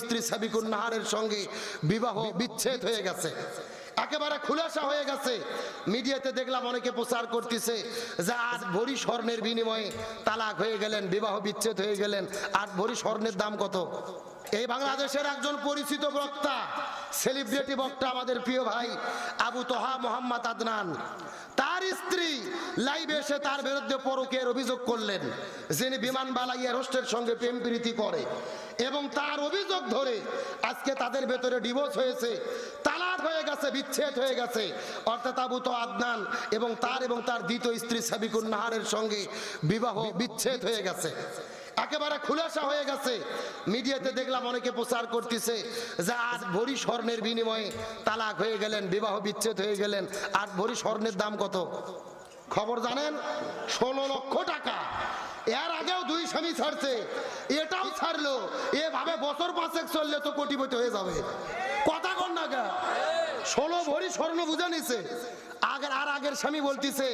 স্ত্রী সাবিকুন নাহারের সঙ্গে বিবাহ বিচ্ছেদ হয়ে গেছে, একেবারে খুলাসা হয়ে গেছে। মিডিয়াতে দেখলাম অনেকে প্রচার করতেছে যে 8 ভরি স্বর্ণের বিনিময়ে তালাক হয়ে গেলেন, বিবাহ বিচ্ছেদ হয়ে গেলেন। 8 ভরি স্বর্ণের দাম কত? এই বাংলাদেশের একজন পরিচিত বক্তা, সেলিব্রিটি বক্তা, আমাদের প্রিয় ভাই আবু তোহা মোহাম্মদ আদনান, তার স্ত্রী লাইভে এসে তার বিরুদ্ধে পরকীয়ার অভিযোগ করলেন, যিনি বিমান বালাইয়া হোস্টের সঙ্গে প্রেম প্রীতি করে, এবং তার অভিযোগ ধরে আজকে তাদের ভেতরে ডিভোর্স হয়েছে, তালাক হয়ে গেছে, বিচ্ছেদ হয়ে গেছে। অর্থাৎ আবু তো আদনান এবং তার দ্বিতীয় স্ত্রী সাবিকুন নাহারের সঙ্গে বিবাহ বিচ্ছেদ হয়ে গেছে, একেবারে খুলাসা হয়ে গেছে। মিডিয়াতে দেখলাম অনেকে প্রচার করতেছে যে 8 ভরি স্বর্ণের বিনিময়ে তালাক হয়ে গেলেন, বিবাহ বিচ্ছেদ হয়ে গেলেন। 8 ভরি স্বর্ণের দাম কত খবর জানেন? 16 লক্ষ টাকা। এর আগেও 2 স্বামী ছাড়ছে, এটাও ছাড়লো। এভাবে বছর 5 চললে তো কোটিপতি হয়ে যাবে। কথা কন না, 16 ভরি স্বর্ণ বুঝে নিছে। আগের স্বামী বলতিছে